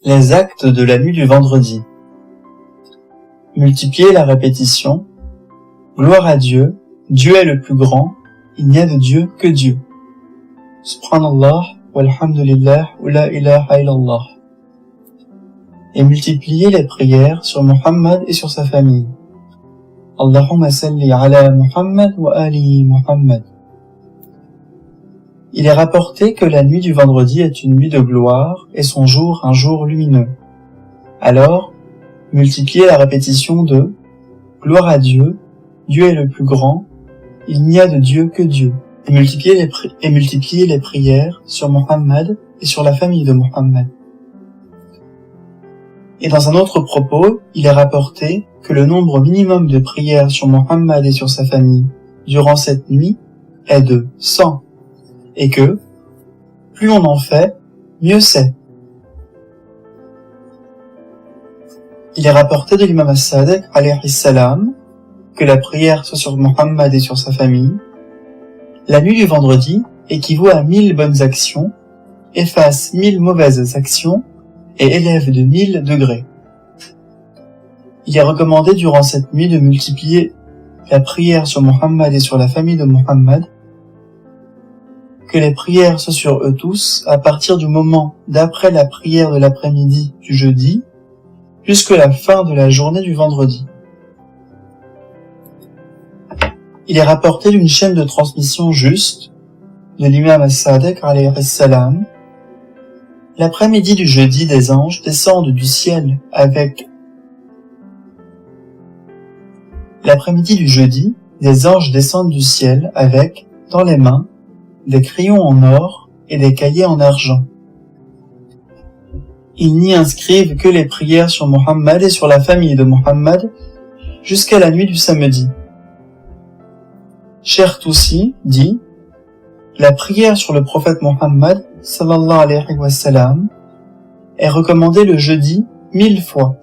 Les actes de la nuit du vendredi. Multipliez la répétition. Gloire à Dieu, Dieu est le plus grand, il n'y a de Dieu que Dieu. Subhanallah, walhamdulillah, wa la ilaha illallah. Et multipliez les prières sur Muhammad et sur sa famille. Allahumma salli ala Muhammad wa ali Muhammad. Il est rapporté que la nuit du vendredi est une nuit de gloire et son jour un jour lumineux. Alors, multipliez la répétition de « Gloire à Dieu, Dieu est le plus grand, il n'y a de Dieu que Dieu » et multipliez les prières sur Muhammad et sur la famille de Muhammad. Et dans un autre propos, il est rapporté que le nombre minimum de prières sur Muhammad et sur sa famille durant cette nuit est de 100. Et que, plus on en fait, mieux c'est. Il est rapporté de l'imam as-Sadiq, alayhi salam, que la prière soit sur Muhammad et sur sa famille. La nuit du vendredi équivaut à 1000 bonnes actions, efface 1000 mauvaises actions et élève de 1000 degrés. Il est recommandé durant cette nuit de multiplier la prière sur Muhammad et sur la famille de Muhammad, que les prières soient sur eux tous à partir du moment d'après la prière de l'après-midi du jeudi jusqu'à la fin de la journée du vendredi. Il est rapporté d'une chaîne de transmission juste de l'imam as-Sadiq alayhi salam. L'après-midi du jeudi, des anges descendent du ciel avec dans les mains, des crayons en or et des cahiers en argent. Ils n'y inscrivent que les prières sur Muhammad et sur la famille de Muhammad jusqu'à la nuit du samedi. Cheikh Toussi dit « La prière sur le prophète Muhammad sallallahu alayhi wa sallam est recommandée le jeudi 1000 fois.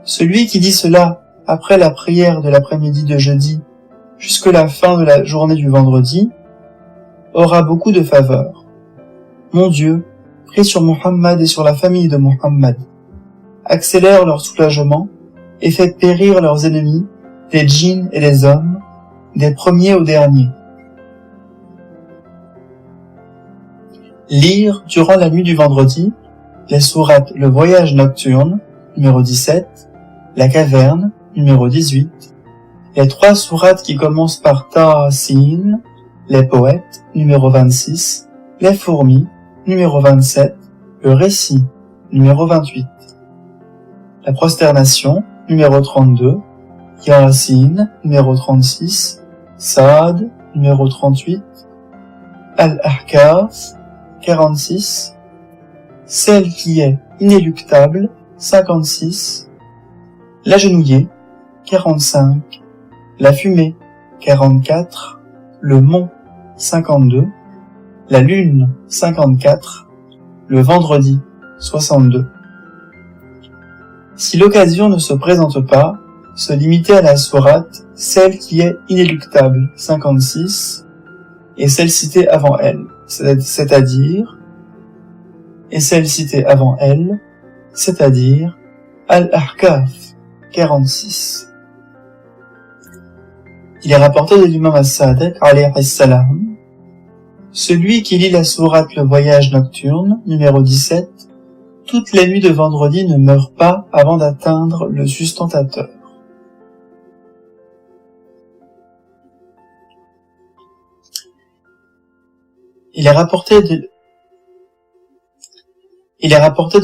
Celui qui dit cela après la prière de l'après-midi de jeudi jusqu'à la fin de la journée du vendredi, aura beaucoup de faveurs. Mon Dieu, prie sur Muhammad et sur la famille de Muhammad. Accélère leur soulagement et fais périr leurs ennemis, des djinns et des hommes, des premiers aux derniers. Lire, durant la nuit du vendredi, les sourates Le Voyage Nocturne, numéro 17, La Caverne, numéro 18, les 3 sourates qui commencent par Ta-Sin, Les Poètes, numéro 26, Les Fourmis, numéro 27, Le Récit, numéro 28. La Prosternation, numéro 32, Yasin, numéro 36, Saad, numéro 38, Al-Ahkaf, 46, Celle qui est inéluctable, 56, L'Agenouillé, 45, La Fumée, 44, Le Mont, 52, La Lune, 54, Le Vendredi, 62. Si l'occasion ne se présente pas, se limiter à la sourate, celle qui est inéluctable, 56, et celle citée avant elle, c'est-à-dire Al-Ahkaf, 46. Il est rapporté de l'imam as-Sadiq, alayhi salam, celui qui lit la sourate Le Voyage Nocturne, numéro 17, toutes les nuits de vendredi ne meurt pas avant d'atteindre le sustentateur. Il est rapporté de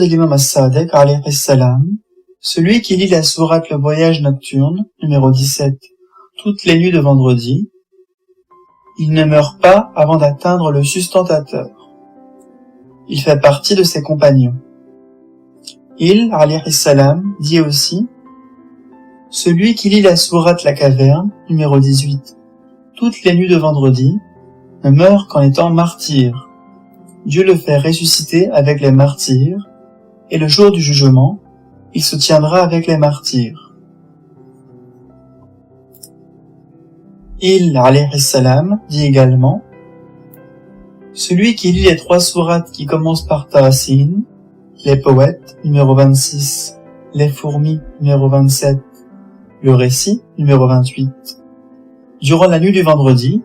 l'imam as-Sadiq, alayhi salam, celui qui lit la sourate Le Voyage Nocturne, numéro 17, toutes les nuits de vendredi, il ne meurt pas avant d'atteindre le sustentateur. Il fait partie de ses compagnons. Il, alayhi salam, dit aussi, celui qui lit la sourate La Caverne, numéro 18, toutes les nuits de vendredi, ne meurt qu'en étant martyr. Dieu le fait ressusciter avec les martyrs, et le jour du jugement, il se tiendra avec les martyrs. Il, alayhi salam, dit également, celui qui lit les 3 sourates qui commencent par Ta-Sin, Les poètes, numéro 26. Les fourmis, numéro 27. Le récit, numéro 28. Durant la nuit du vendredi,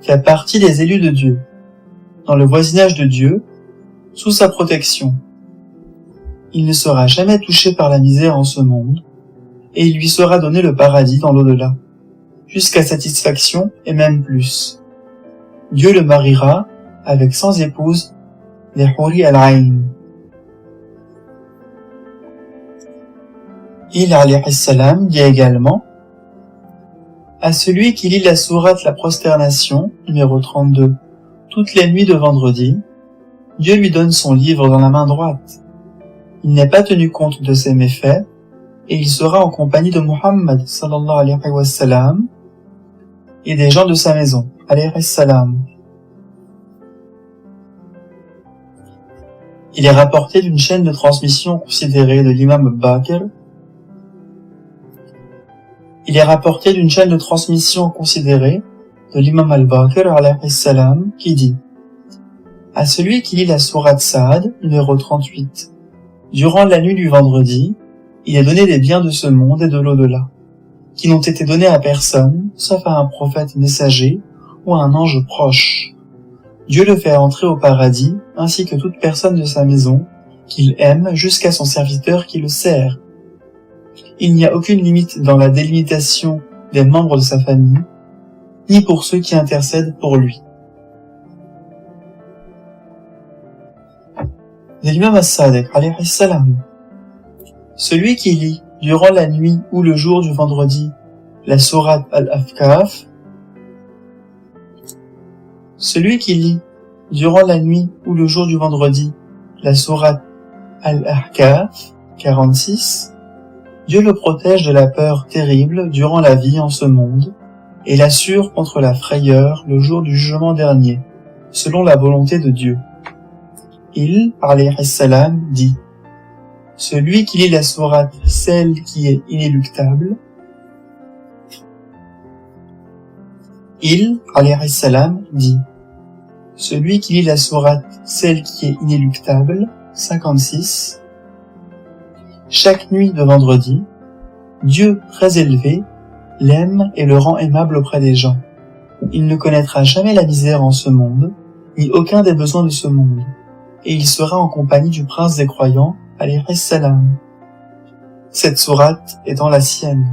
fait partie des élus de Dieu, dans le voisinage de Dieu, sous sa protection. Il ne sera jamais touché par la misère en ce monde, et il lui sera donné le paradis dans l'au-delà, jusqu'à satisfaction et même plus. Dieu le mariera avec 100 épouses, les Huri al-Ayn. Il alayhi salam dit également: à celui qui lit la sourate La Prosternation, numéro 32, toutes les nuits de vendredi, Dieu lui donne son livre dans la main droite. Il n'est pas tenu compte de ses méfaits, et il sera en compagnie de Muhammad sallallahu alayhi wa sallam et des gens de sa maison, alayhi salam. Il est rapporté d'une chaîne de transmission considérée de l'imam Bakr. Il est rapporté d'une chaîne de transmission considérée de l'imam al-Bakr alayhi salam qui dit: à celui qui lit la sourate Saad, numéro 38, durant la nuit du vendredi, il est donné des biens de ce monde et de l'au-delà, qui n'ont été donnés à personne, sauf à un prophète messager ou à un ange proche. Dieu le fait entrer au paradis, ainsi que toute personne de sa maison, qu'il aime jusqu'à son serviteur qui le sert. Il n'y a aucune limite dans la délimitation des membres de sa famille, ni pour ceux qui intercèdent pour lui. De l'imam as-Sadiq, alayhi salam. Celui qui lit, durant la nuit ou le jour du vendredi, la sourate al-Ahqaf, celui qui lit, durant la nuit ou le jour du vendredi, la sourate al-Ahqaf, 46, Dieu le protège de la peur terrible durant la vie en ce monde, et l'assure contre la frayeur le jour du jugement dernier, selon la volonté de Dieu. Il, alayhi salam, dit: celui qui lit la sourate, celle qui est inéluctable, il, alayhi salam, dit: celui qui lit la sourate, celle qui est inéluctable, 56, chaque nuit de vendredi, Dieu très élevé l'aime et le rend aimable auprès des gens. Il ne connaîtra jamais la misère en ce monde, ni aucun des besoins de ce monde, et il sera en compagnie du prince des croyants, alayhi salam. Cette sourate étant la sienne.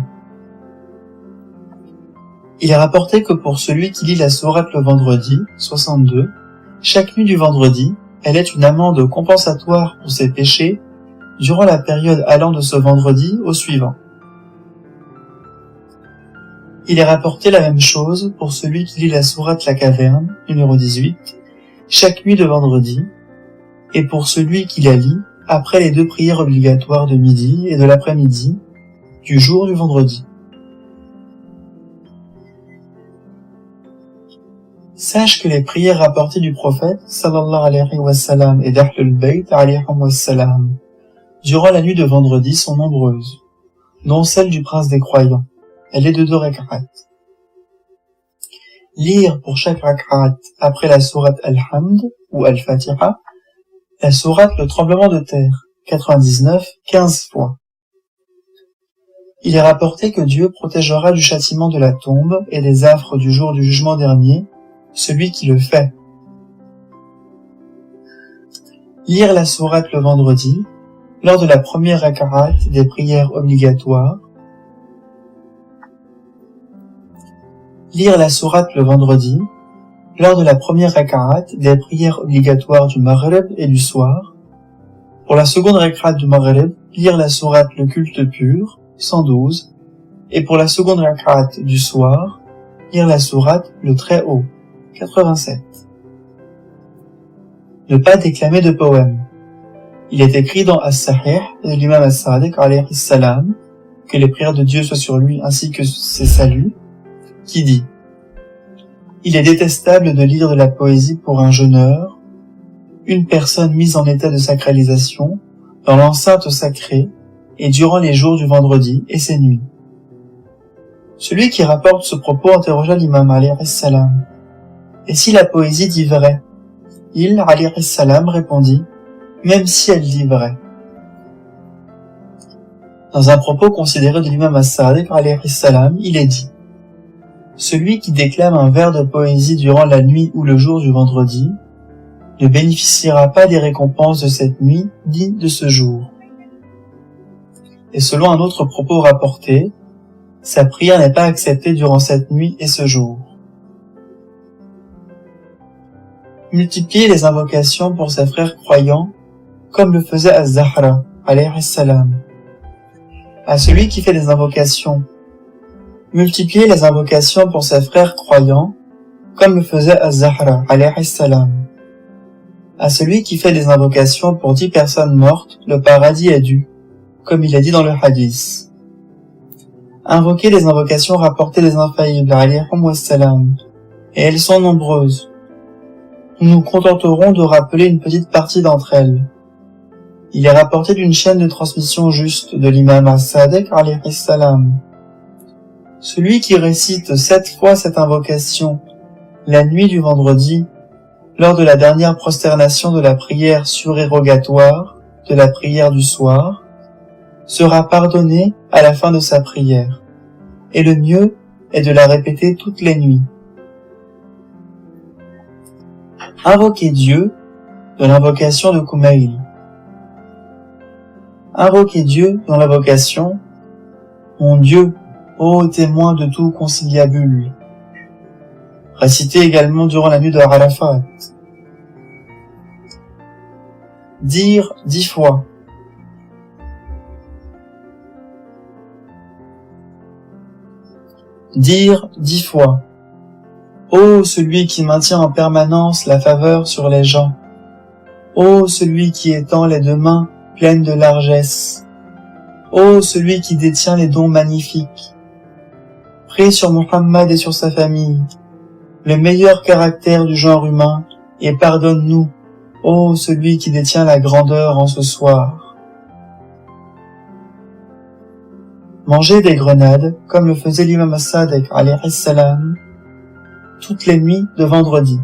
Il est rapporté que pour celui qui lit la sourate le vendredi, 62, chaque nuit du vendredi, elle est une amende compensatoire pour ses péchés durant la période allant de ce vendredi au suivant. Il est rapporté la même chose pour celui qui lit la sourate La Caverne, numéro 18, chaque nuit de vendredi, et pour celui qui la lit après les 2 prières obligatoires de midi et de l'après-midi du jour du vendredi. Sache que les prières rapportées du prophète sallallahu alayhi wa sallam et d'Ahlul Bayt alayhi wa sallam durant la nuit de vendredi sont nombreuses, dont celle du prince des croyants. Elle est de 2 rak'at. Lire pour chaque rak'at après la sourate Al-Hamd ou Al-Fatiha la sourate Le Tremblement de Terre, 99, 15 fois. Il est rapporté que Dieu protégera du châtiment de la tombe et des affres du jour du jugement dernier celui qui le fait. Lire la sourate le vendredi, lors de la première rak'at des prières obligatoires. Lire la sourate le vendredi, lors de la première rak'at des prières obligatoires du Maghrib et du soir. Pour la seconde rak'at du Maghrib, lire la sourate le culte pur, 112, et pour la seconde rak'at du soir, lire la sourate le très haut, 87. Ne pas déclamer de poèmes. Il est écrit dans As-Sahih de l'imam as-Sadiq alayhi salam, que les prières de Dieu soient sur lui ainsi que ses saluts, qui dit: il est détestable de lire de la poésie pour un jeûneur, une personne mise en état de sacralisation, dans l'enceinte sacrée, et durant les jours du vendredi et ses nuits. Celui qui rapporte ce propos interrogea l'imam alayhi salam: et si la poésie dit vrai? Il, alayhi salam, répondit: même si elle dit vrai. Dans un propos considéré de l'imam as-Sadiq alayhi salam, il est dit: celui qui déclame un vers de poésie durant la nuit ou le jour du vendredi ne bénéficiera pas des récompenses de cette nuit ni de ce jour. Et selon un autre propos rapporté, sa prière n'est pas acceptée durant cette nuit et ce jour. Multiplier les invocations pour ses frères croyants, comme le faisait Az-Zahra, alayhi salam. À celui qui fait des invocations, multiplier les invocations pour ses frères croyants, comme le faisait Az-Zahra, alayhi salam. À celui qui fait des invocations pour 10 personnes mortes, le paradis est dû, comme il est dit dans le hadith. Invoquer les invocations rapportées des infaillibles, alayhim wassalam, et elles sont nombreuses. Nous nous contenterons de rappeler une petite partie d'entre elles. Il est rapporté d'une chaîne de transmission juste de l'imam as-Sadiq alayhi salam. Celui qui récite 7 fois cette invocation la nuit du vendredi, lors de la dernière prosternation de la prière surérogatoire de la prière du soir, sera pardonné à la fin de sa prière, et le mieux est de la répéter toutes les nuits. Invoquer Dieu de l'invocation de Kumail. Invoquer Dieu dans l'invocation « Mon Dieu, ô témoin de tout conciliabule » récité également durant la nuit de Arafat. Dire 10 fois. Dire 10 fois. Ô celui qui maintient en permanence la faveur sur les gens. Ô celui qui étend les 2 mains pleines de largesse. Ô celui qui détient les dons magnifiques. Prie sur Muhammad et sur sa famille, le meilleur caractère du genre humain, et pardonne-nous, ô celui qui détient la grandeur en ce soir. Manger des grenades, comme le faisait l'imam as-Sadiq alayhi salam, toutes les nuits de vendredi.